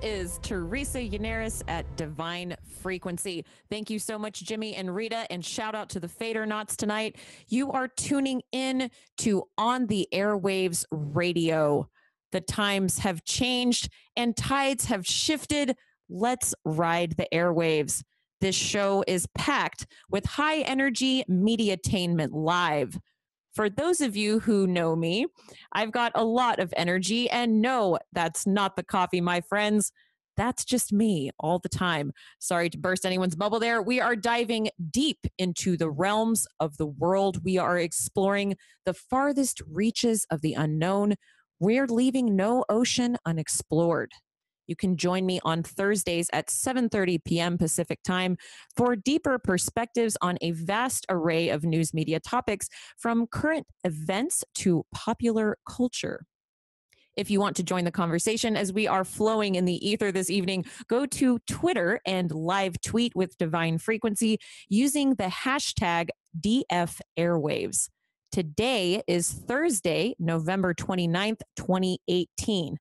is Teresa Yanaros at Divine Frequency. Thank you so much, Jimmy and Rita, and shout out to the Fadernauts tonight. You are tuning in to On the Airwaves Radio. The times have changed and tides have shifted. Let's ride the airwaves. This show is packed with high energy mediatainment live. For those of you who know me, I've got a lot of energy, and no, that's not the coffee, my friends. That's just me all the time. Sorry to burst anyone's bubble there. We are diving deep into the realms of the world. We are exploring the farthest reaches of the unknown. We're leaving no ocean unexplored. You can join me on Thursdays at 7:30 p.m. Pacific time for deeper perspectives on a vast array of news media topics, from current events to popular culture. If you want to join the conversation as we are flowing in the ether this evening, go to Twitter and live tweet with Divine Frequency using the hashtag DF Airwaves. Today is Thursday, November 29th, 2018.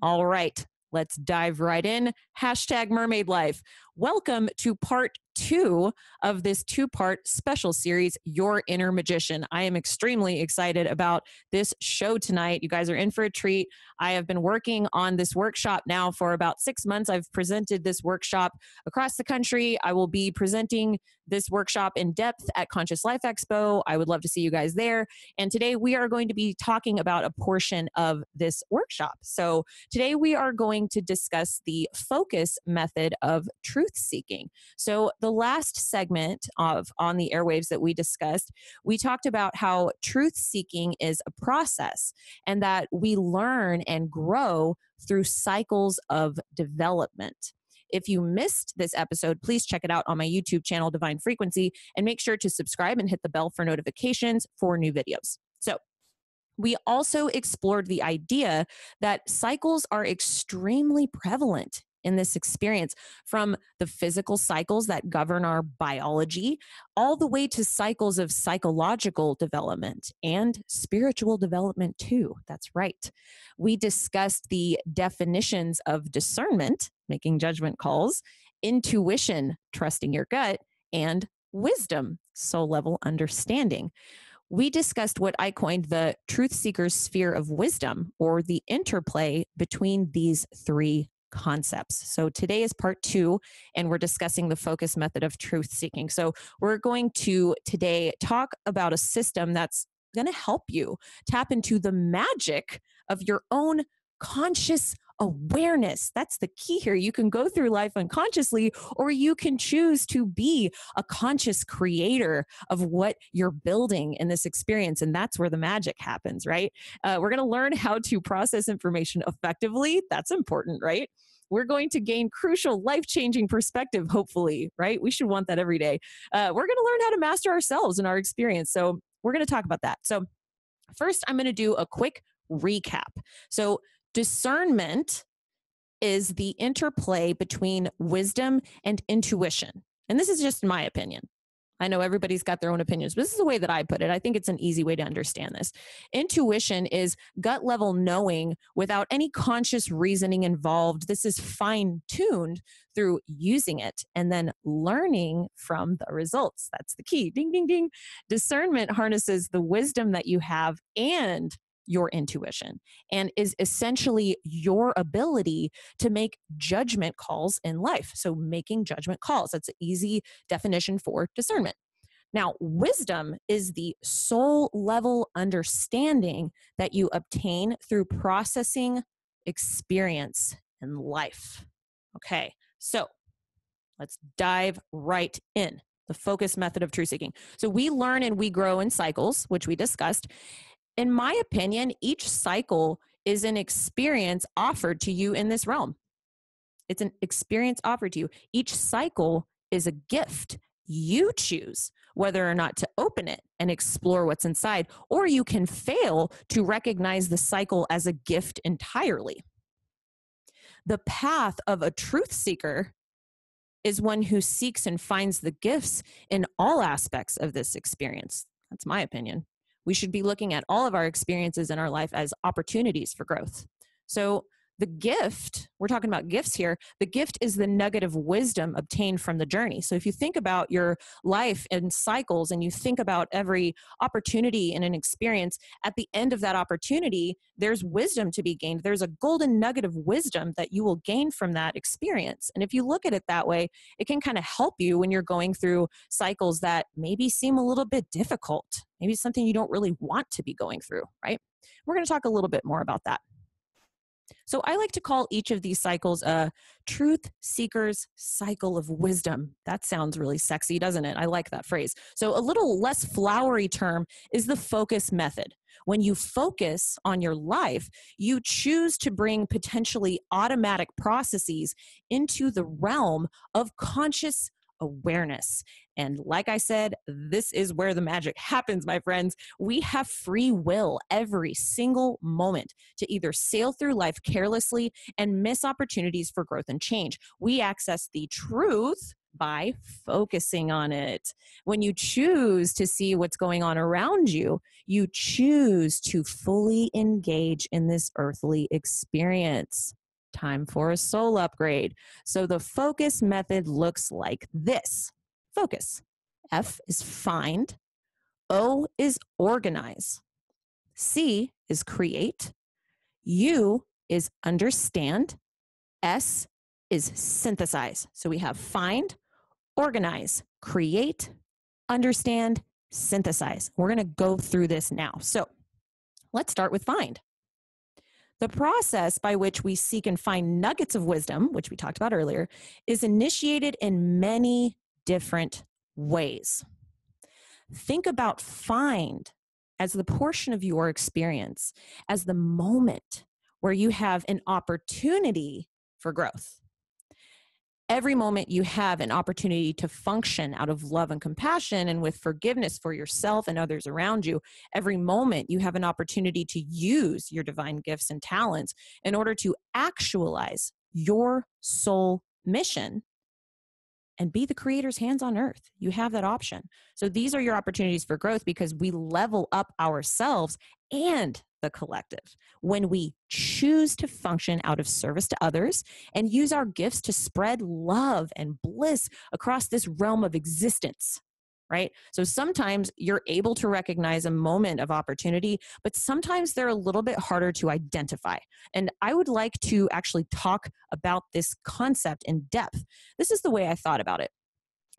All right. Let's dive right in. Hashtag Mermaid Life. Welcome to part 2 of this 2-part special series, Your Inner Magician. I am extremely excited about this show tonight. You guys are in for a treat. I have been working on this workshop now for about 6 months. I've presented this workshop across the country. I will be presenting this workshop in depth at Conscious Life Expo. I would love to see you guys there. And today we are going to be talking about a portion of this workshop. So today we are going to discuss the focus method of truth seeking. So the last segment of On the Airwaves that we discussed, we talked about how truth seeking is a process and that we learn and grow through cycles of development. If you missed this episode, please check it out on my YouTube channel, Divine Frequency, and make sure to subscribe and hit the bell for notifications for new videos. So we also explored the idea that cycles are extremely prevalent in this experience, from the physical cycles that govern our biology all the way to cycles of psychological development and spiritual development too. That's right. We discussed the definitions of discernment, making judgment calls, intuition, trusting your gut, and wisdom, soul level understanding. We discussed what I coined the truth seeker's sphere of wisdom, or the interplay between these 3 concepts. So today is part 2, and we're discussing the focus method of truth seeking. So we're going to today talk about a system that's going to help you tap into the magic of your own conscious awareness. That's the key here. You can go through life unconsciously, or you can choose to be a conscious creator of what you're building in this experience. And that's where the magic happens, right? We're going to learn how to process information effectively. That's important, right? We're going to gain crucial life-changing perspective, hopefully, right? We should want that every day. We're going to learn how to master ourselves and our experience. So we're going to talk about that. So first, I'm going to do a quick recap. So discernment is the interplay between wisdom and intuition. And this is just my opinion. I know everybody's got their own opinions, but this is the way that I put it. I think it's an easy way to understand this. Intuition is gut level knowing without any conscious reasoning involved. This is fine-tuned through using it and then learning from the results. That's the key. Ding, ding, ding. Discernment harnesses the wisdom that you have and your intuition, and is essentially your ability to make judgment calls in life. So making judgment calls, that's an easy definition for discernment. Now, wisdom is the soul level understanding that you obtain through processing experience in life. Okay, so let's dive right in. The focus method of truth seeking. So we learn and we grow in cycles, which we discussed. In my opinion, each cycle is an experience offered to you in this realm. It's an experience offered to you. Each cycle is a gift. You choose whether or not to open it and explore what's inside, or you can fail to recognize the cycle as a gift entirely. The path of a truth seeker is one who seeks and finds the gifts in all aspects of this experience. That's my opinion. We should be looking at all of our experiences in our life as opportunities for growth. So The gift, we're talking about gifts here, the gift is the nugget of wisdom obtained from the journey. So if you think about your life in cycles and you think about every opportunity in an experience, at the end of that opportunity, there's wisdom to be gained. There's a golden nugget of wisdom that you will gain from that experience. And if you look at it that way, it can kind of help you when you're going through cycles that maybe seem a little bit difficult, maybe something you don't really want to be going through, right? We're going to talk a little bit more about that. So I like to call each of these cycles a truth seeker's cycle of wisdom. That sounds really sexy, doesn't it? I like that phrase. So a little less flowery term is the focus method. When you focus on your life, you choose to bring potentially automatic processes into the realm of conscious awareness. And like I said, this is where the magic happens, my friends. We have free will every single moment to either sail through life carelessly and miss opportunities for growth and change. We access the truth by focusing on it. When you choose to see what's going on around you, you choose to fully engage in this earthly experience. Time for a soul upgrade. So the focus method looks like this. Focus. F is find. O is organize. C is create. U is understand. S is synthesize. So we have find, organize, create, understand, synthesize. We're going to go through this now. So let's start with find. The process by which we seek and find nuggets of wisdom, which we talked about earlier, is initiated in many different ways. Think about find as the portion of your experience, as the moment where you have an opportunity for growth. Every moment you have an opportunity to function out of love and compassion and with forgiveness for yourself and others around you. Every moment you have an opportunity to use your divine gifts and talents in order to actualize your soul mission and be the creator's hands on earth. You have that option. So these are your opportunities for growth because we level up ourselves and the collective when we choose to function out of service to others and use our gifts to spread love and bliss across this realm of existence, right? So sometimes you're able to recognize a moment of opportunity, but sometimes they're a little bit harder to identify. And I would like to actually talk about this concept in depth. This is the way I thought about it.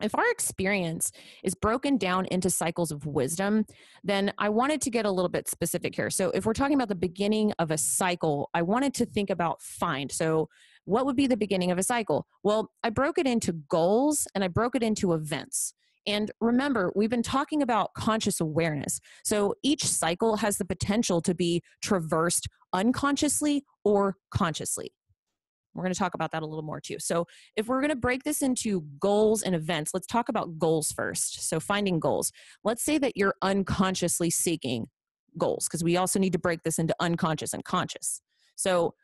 If our experience is broken down into cycles of wisdom, then I wanted to get a little bit specific here. So if we're talking about the beginning of a cycle, I wanted to think about find. So what would be the beginning of a cycle? Well, I broke it into goals and I broke it into events. And remember, we've been talking about conscious awareness. So each cycle has the potential to be traversed unconsciously or consciously. We're going to talk about that a little more too. So if we're going to break this into goals and events, let's talk about goals first. So finding goals. Let's say that you're unconsciously seeking goals, because we also need to break this into unconscious and conscious. So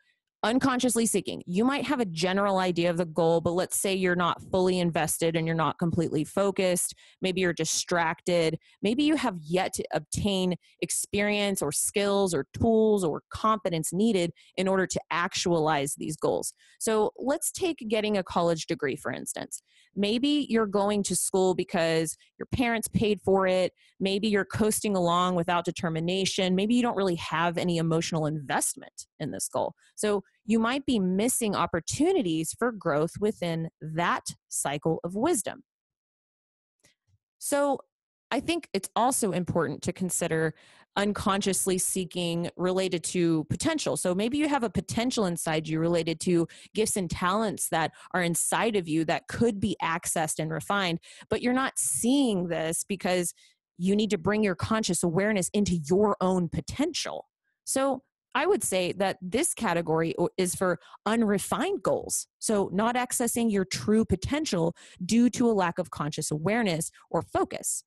unconsciously seeking, you might have a general idea of the goal, but let's say you're not fully invested and you're not completely focused. Maybe you're distracted. Maybe you have yet to obtain experience or skills or tools or competence needed in order to actualize these goals. So let's take getting a college degree, for instance. Maybe you're going to school because your parents paid for it. Maybe you're coasting along without determination. Maybe you don't really have any emotional investment in this goal. So you might be missing opportunities for growth within that cycle of wisdom. So I think it's also important to consider unconsciously seeking related to potential. So maybe you have a potential inside you related to gifts and talents that are inside of you that could be accessed and refined, but you're not seeing this because you need to bring your conscious awareness into your own potential. So I would say that this category is for unrefined goals. So not accessing your true potential due to a lack of conscious awareness or focus.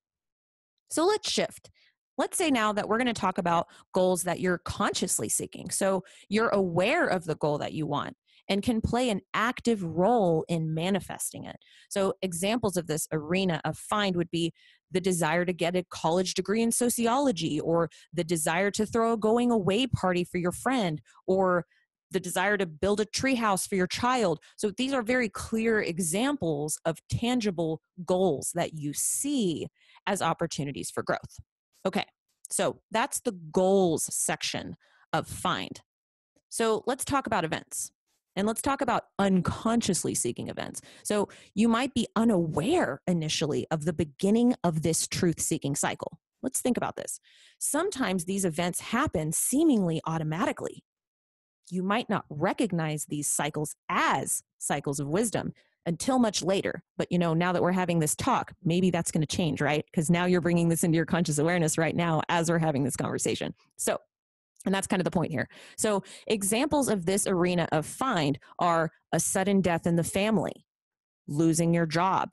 So let's shift. Let's say now that we're going to talk about goals that you're consciously seeking. So you're aware of the goal that you want and can play an active role in manifesting it. So examples of this arena of find would be the desire to get a college degree in sociology, or the desire to throw a going away party for your friend, or the desire to build a treehouse for your child. So these are very clear examples of tangible goals that you see as opportunities for growth. Okay, so that's the goals section of Find. So let's talk about events. And let's talk about unconsciously seeking events. So you might be unaware initially of the beginning of this truth-seeking cycle. Let's think about this. Sometimes these events happen seemingly automatically. You might not recognize these cycles as cycles of wisdom until much later. But now that we're having this talk, maybe that's going to change, right? Because now you're bringing this into your conscious awareness right now as we're having this conversation. And that's kind of the point here. So examples of this arena of Find are a sudden death in the family, losing your job,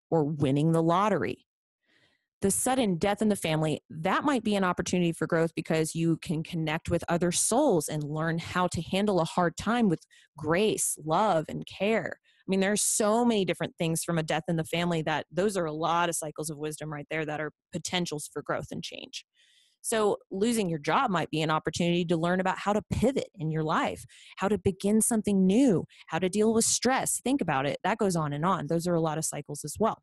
or winning the lottery. The sudden death in the family, that might be an opportunity for growth because you can connect with other souls and learn how to handle a hard time with grace, love, and care. I mean, there's so many different things from a death in the family that those are a lot of cycles of wisdom right there that are potentials for growth and change. So losing your job might be an opportunity to learn about how to pivot in your life, how to begin something new, how to deal with stress. Think about it. That goes on and on. Those are a lot of cycles as well.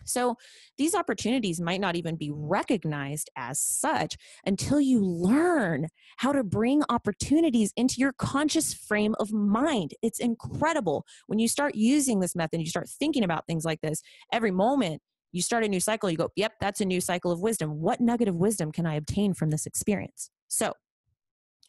So these opportunities might not even be recognized as such until you learn how to bring opportunities into your conscious frame of mind. It's incredible. When you start using this method, you start thinking about things like this, every moment you start a new cycle, you go, yep, that's a new cycle of wisdom. What nugget of wisdom can I obtain from this experience? So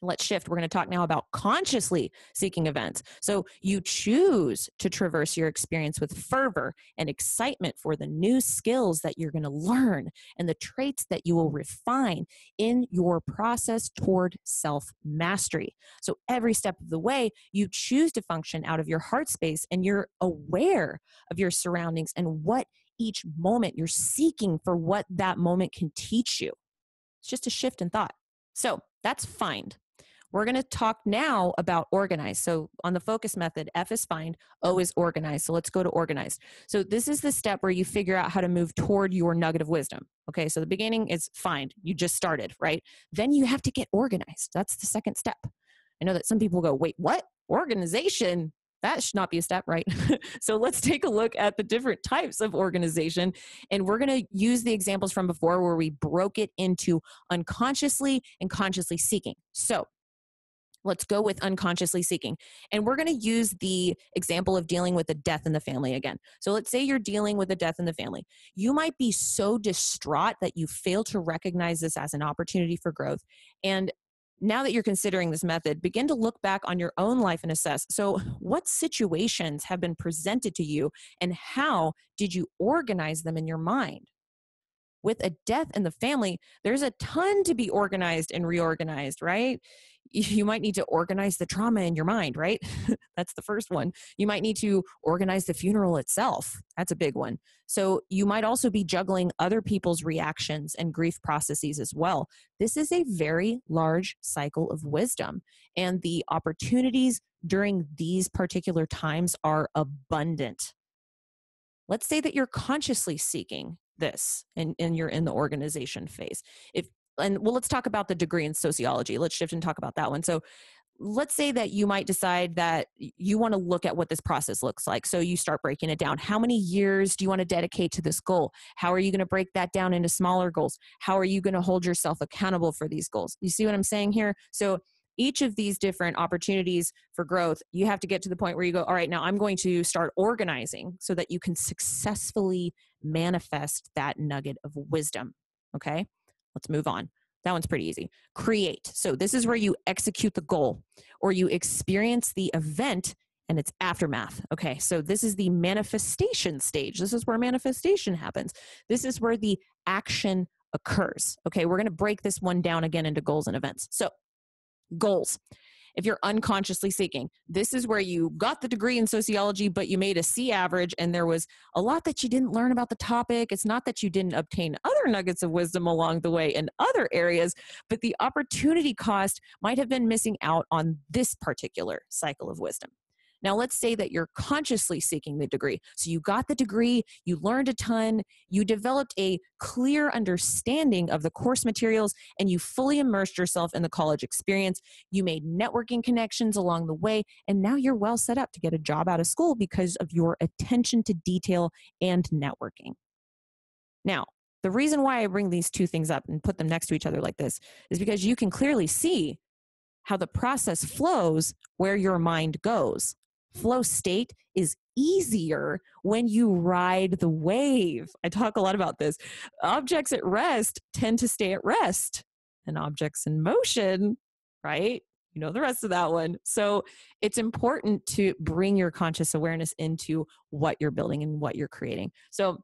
let's shift. We're going to talk now about consciously seeking events. So you choose to traverse your experience with fervor and excitement for the new skills that you're going to learn and the traits that you will refine in your process toward self-mastery. So every step of the way, you choose to function out of your heart space and you're aware of your surroundings and what each moment you're seeking for what that moment can teach you. It's just a shift in thought. So that's Find. We're going to talk now about organize. So on the focus method, F is Find, O is Organize. So let's go to Organize. So this is the step where you figure out how to move toward your nugget of wisdom. Okay, so the beginning is Find. You just started, right? Then you have to get organized. That's the second step. I know that some people go, wait, what? Organization? That should not be a step, right? So let's take a look at the different types of organization. And we're going to use the examples from before where we broke it into unconsciously and consciously seeking. So let's go with unconsciously seeking. And we're going to use the example of dealing with a death in the family again. So let's say you're dealing with a death in the family. You might be so distraught that you fail to recognize this as an opportunity for growth. And now that you're considering this method, begin to look back on your own life and assess. So what situations have been presented to you and how did you organize them in your mind? With a death in the family, there's a ton to be organized and reorganized, right? You might need to organize the trauma in your mind, right? That's the first one. You might need to organize the funeral itself. That's a big one. So you might also be juggling other people's reactions and grief processes as well. This is a very large cycle of wisdom, and the opportunities during these particular times are abundant. Let's say that you're consciously seeking this and you're in the organization phase. Let's talk about the degree in sociology. Let's shift and talk about that one. So let's say that you might decide that you want to look at what this process looks like. So you start breaking it down. How many years do you want to dedicate to this goal? How are you going to break that down into smaller goals? How are you going to hold yourself accountable for these goals? You see what I'm saying here? So each of these different opportunities for growth, you have to get to the point where you go, all right, now I'm going to start organizing so that you can successfully manifest that nugget of wisdom. Okay, let's move on. That one's pretty easy. Create. So this is where you execute the goal or you experience the event and its aftermath. Okay, so this is the manifestation stage. This is where manifestation happens. This is where the action occurs. Okay, we're going to break this one down again into goals and events. So goals. If you're unconsciously seeking, this is where you got the degree in sociology, but you made a C average and there was a lot that you didn't learn about the topic. It's not that you didn't obtain other nuggets of wisdom along the way in other areas, but the opportunity cost might have been missing out on this particular cycle of wisdom. Now, let's say that you're consciously seeking the degree. So you got the degree, you learned a ton, you developed a clear understanding of the course materials, and you fully immersed yourself in the college experience. You made networking connections along the way, and now you're well set up to get a job out of school because of your attention to detail and networking. Now, the reason why I bring these two things up and put them next to each other like this is because you can clearly see how the process flows where your mind goes. Flow state is easier when you ride the wave. I talk a lot about this. Objects at rest tend to stay at rest, and objects in motion, right? You know the rest of that one. So it's important to bring your conscious awareness into what you're building and what you're creating. So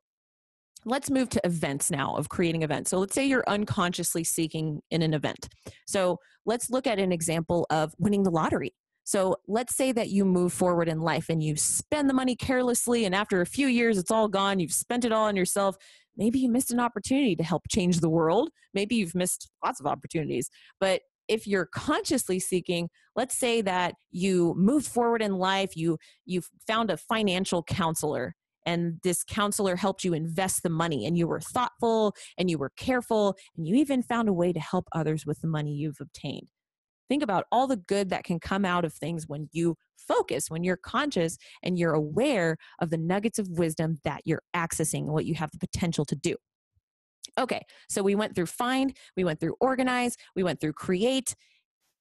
let's move to events now, of creating events. So let's say you're unconsciously seeking in an event. So let's look at an example of winning the lottery. So let's say that you move forward in life and you spend the money carelessly, and after a few years, it's all gone. You've spent it all on yourself. Maybe you missed an opportunity to help change the world. Maybe you've missed lots of opportunities. But if you're consciously seeking, let's say that you moved forward in life, you've found a financial counselor, and this counselor helped you invest the money, and you were thoughtful and you were careful, and you even found a way to help others with the money you've obtained. Think about all the good that can come out of things when you focus, when you're conscious and you're aware of the nuggets of wisdom that you're accessing and what you have the potential to do. Okay, so we went through find, we went through organize, we went through create,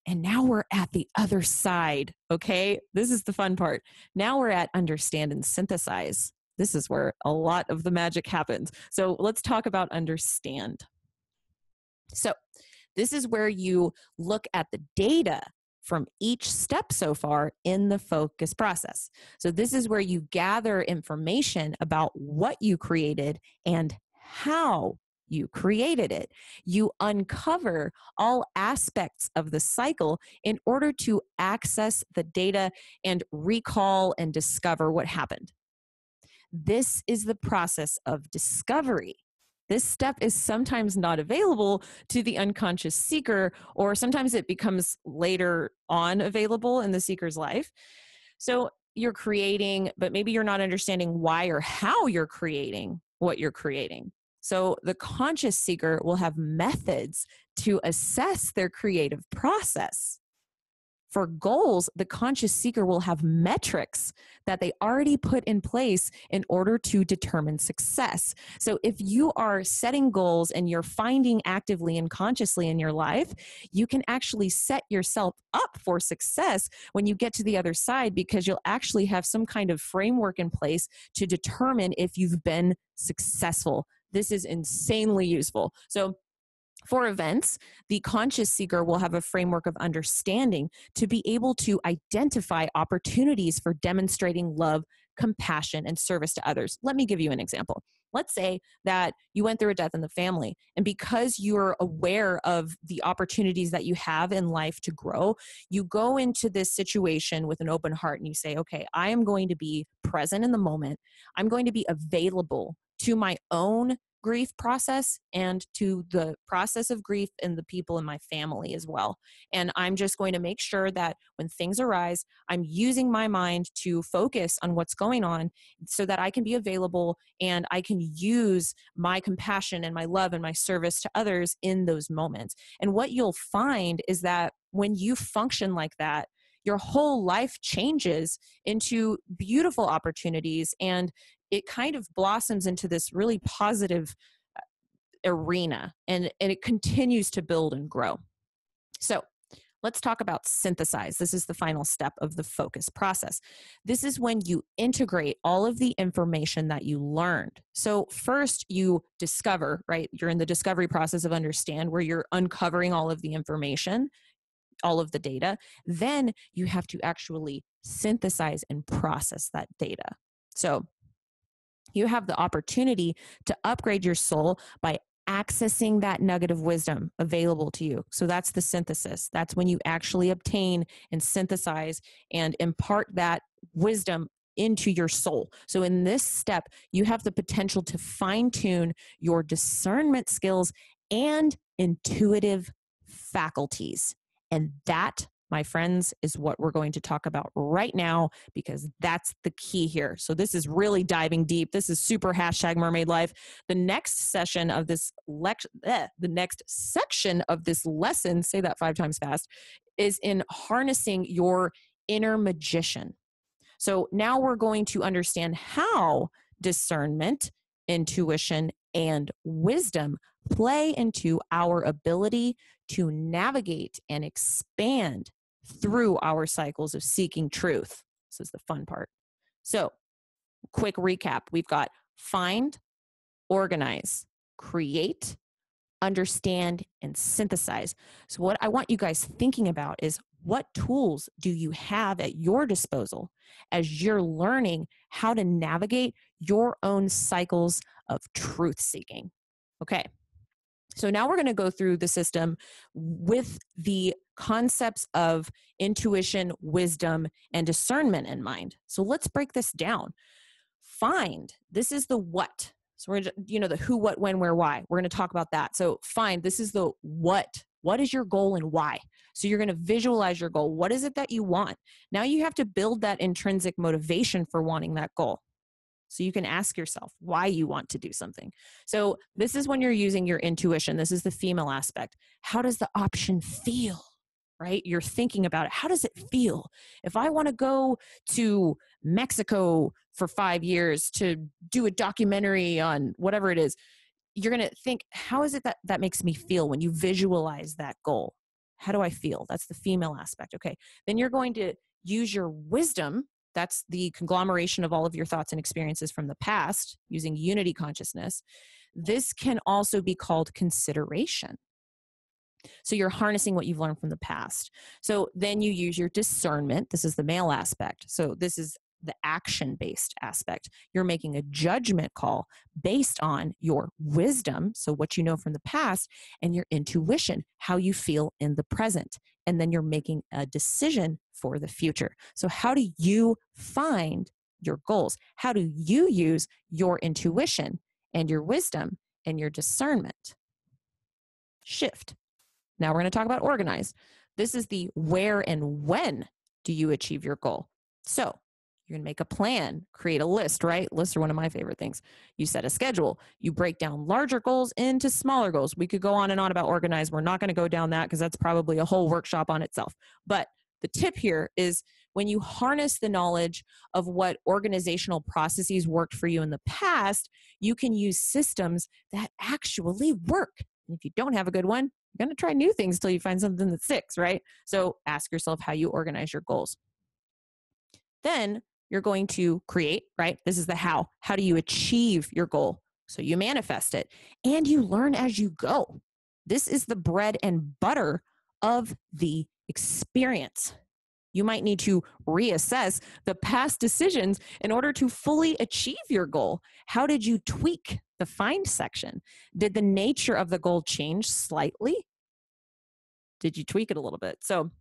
and now we're at the other side, okay? This is the fun part. Now we're at understand and synthesize. This is where a lot of the magic happens. So let's talk about understand. So this is where you look at the data from each step so far in the focus process. So this is where you gather information about what you created and how you created it. You uncover all aspects of the cycle in order to access the data and recall and discover what happened. This is the process of discovery. This step is sometimes not available to the unconscious seeker, or sometimes it becomes later on available in the seeker's life. So you're creating, but maybe you're not understanding why or how you're creating what you're creating. So the conscious seeker will have methods to assess their creative process. For goals, the conscious seeker will have metrics that they already put in place in order to determine success. So if you are setting goals and you're finding actively and consciously in your life, you can actually set yourself up for success when you get to the other side, because you'll actually have some kind of framework in place to determine if you've been successful. This is insanely useful. So for events, the conscious seeker will have a framework of understanding to be able to identify opportunities for demonstrating love, compassion, and service to others. Let me give you an example. Let's say that you went through a death in the family, and because you're aware of the opportunities that you have in life to grow, you go into this situation with an open heart and you say, okay, I am going to be present in the moment. I'm going to be available to my own grief process and to the process of grief and the people in my family as well. And I'm just going to make sure that when things arise, I'm using my mind to focus on what's going on so that I can be available and I can use my compassion and my love and my service to others in those moments. And what you'll find is that when you function like that, your whole life changes into beautiful opportunities, and it kind of blossoms into this really positive arena, and it continues to build and grow. So let's talk about synthesize. This is the final step of the focus process. This is when you integrate all of the information that you learned. So first you discover, right? You're in the discovery process of understand, where you're uncovering all of the information, all of the data. Then you have to actually synthesize and process that data. So you have the opportunity to upgrade your soul by accessing that nugget of wisdom available to you. So that's the synthesis. That's when you actually obtain and synthesize and impart that wisdom into your soul. So in this step, you have the potential to fine-tune your discernment skills and intuitive faculties. And that my friends, is what we're going to talk about right now, because that's the key here. So this is really diving deep. This is super #mermaid life. The next session of this the next section of this lesson, say that 5 times fast, is in harnessing your inner magician. So now we're going to understand how discernment, intuition, and wisdom play into our ability to navigate and expand through our cycles of seeking truth. This is the fun part. So, quick recap. We've got find, organize, create, understand, and synthesize. So what I want you guys thinking about is, what tools do you have at your disposal as you're learning how to navigate your own cycles of truth seeking? Okay. So now we're going to go through the system with the concepts of intuition, wisdom, and discernment in mind. So let's break this down. Find, this is the what. So we're, the who, what, when, where, why. We're going to talk about that. So find, this is the what. What is your goal and why? So you're going to visualize your goal. What is it that you want? Now you have to build that intrinsic motivation for wanting that goal. So you can ask yourself why you want to do something. So this is when you're using your intuition. This is the female aspect. How does the option feel? Right? You're thinking about it. How does it feel? If I want to go to Mexico for 5 years to do a documentary on whatever it is, you're going to think, how is it that makes me feel when you visualize that goal? How do I feel? That's the female aspect. Okay. Then you're going to use your wisdom. That's the conglomeration of all of your thoughts and experiences from the past using unity consciousness. This can also be called consideration. So you're harnessing what you've learned from the past. So then you use your discernment. This is the male aspect. So this is the action-based aspect. You're making a judgment call based on your wisdom, so what you know from the past, and your intuition, how you feel in the present. And then you're making a decision for the future. So how do you find your goals? How do you use your intuition and your wisdom and your discernment? Shift. Now we're going to talk about organize. This is the where and when do you achieve your goal. So you're going to make a plan, create a list, right? Lists are one of my favorite things. You set a schedule. You break down larger goals into smaller goals. We could go on and on about organize. We're not going to go down that because that's probably a whole workshop on itself. But the tip here is, when you harness the knowledge of what organizational processes worked for you in the past, you can use systems that actually work. And if you don't have a good one, you're going to try new things until you find something that sticks, right? So ask yourself how you organize your goals. Then you're going to create, right? This is the how. How do you achieve your goal? So you manifest it and you learn as you go. This is the bread and butter of the experience. You might need to reassess the past decisions in order to fully achieve your goal. How did you tweak the find section? Did the nature of the goal change slightly? Did you tweak it a little bit? So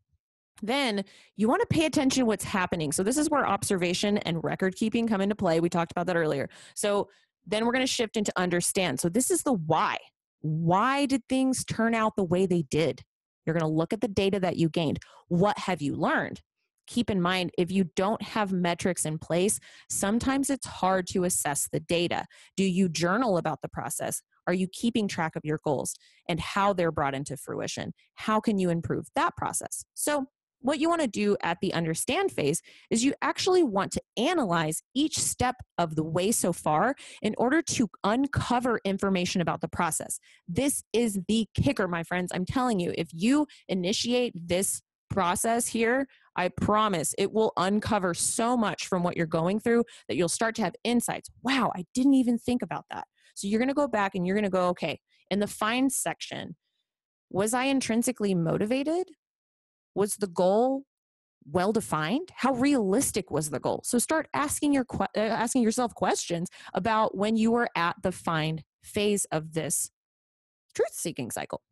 then you want to pay attention to what's happening. So this is where observation and record keeping come into play. We talked about that earlier. So then we're going to shift into understand. So this is the why. Why did things turn out the way they did? You're going to look at the data that you gained. What have you learned? Keep in mind, if you don't have metrics in place, sometimes it's hard to assess the data. Do you journal about the process? Are you keeping track of your goals and how they're brought into fruition? How can you improve that process? So what you want to do at the understand phase is you actually want to analyze each step of the way so far in order to uncover information about the process. This is the kicker, my friends. I'm telling you, if you initiate this process here, I promise it will uncover so much from what you're going through that you'll start to have insights. Wow, I didn't even think about that. So you're going to go back and you're going to go, okay, in the find section, was I intrinsically motivated? Was the goal well-defined? How realistic was the goal? So start asking yourself questions about when you were at the find phase of this truth-seeking cycle.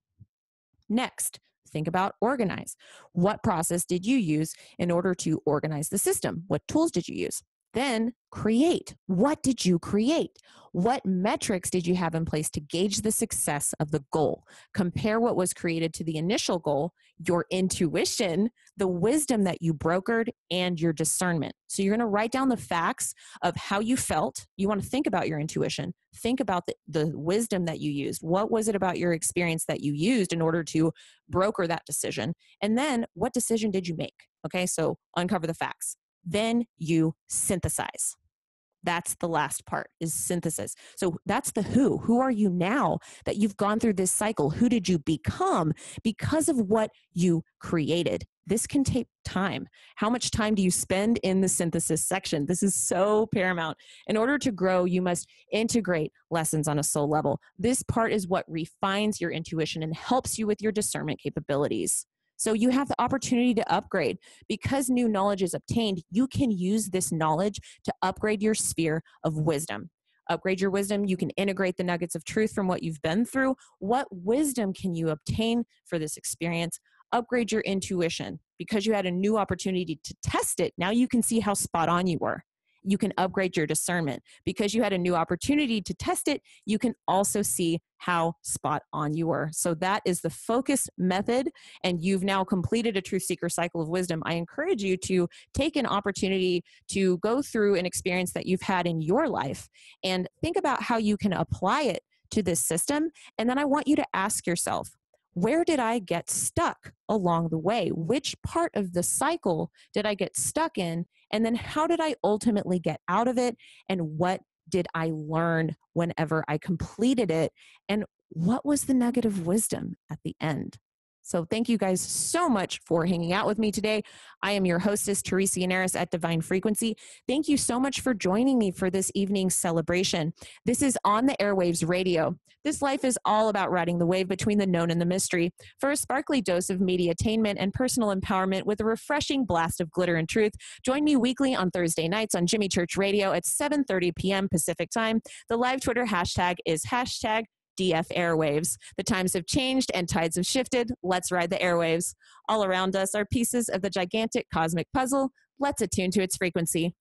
Next, think about organize. What process did you use in order to organize the system? What tools did you use? Then create. What did you create? What metrics did you have in place to gauge the success of the goal? Compare what was created to the initial goal, your intuition, the wisdom that you brokered, and your discernment. So you're going to write down the facts of how you felt. You want to think about your intuition. Think about the wisdom that you used. What was it about your experience that you used in order to broker that decision? And then what decision did you make? Okay, so uncover the facts. Then you synthesize. That's the last part, is synthesis. So that's the who. Who are you now that you've gone through this cycle? Who did you become because of what you created? This can take time. How much time do you spend in the synthesis section? This is so paramount. In order to grow, you must integrate lessons on a soul level. This part is what refines your intuition and helps you with your discernment capabilities. So you have the opportunity to upgrade. Because new knowledge is obtained, you can use this knowledge to upgrade your sphere of wisdom. Upgrade your wisdom. You can integrate the nuggets of truth from what you've been through. What wisdom can you obtain for this experience? Upgrade your intuition. Because you had a new opportunity to test it, now you can see how spot on you were. You can upgrade your discernment. Because you had a new opportunity to test it, you can also see how spot on you were. So that is the focus method, and you've now completed a Truth Seeker cycle of wisdom. I encourage you to take an opportunity to go through an experience that you've had in your life and think about how you can apply it to this system. And then I want you to ask yourself, where did I get stuck along the way? Which part of the cycle did I get stuck in? And then how did I ultimately get out of it? And what did I learn whenever I completed it? And what was the nugget of wisdom at the end? So thank you guys so much for hanging out with me today. I am your hostess, Teresa Yanaros at Divine Frequency. Thank you so much for joining me for this evening's celebration. This is On the Airwaves Radio. This life is all about riding the wave between the known and the mystery. For a sparkly dose of media attainment and personal empowerment with a refreshing blast of glitter and truth, join me weekly on Thursday nights on Jimmy Church Radio at 7:30 p.m. Pacific Time. The live Twitter hashtag is hashtag DF Airwaves. The times have changed and tides have shifted. Let's ride the airwaves. All around us are pieces of the gigantic cosmic puzzle. Let's attune to its frequency.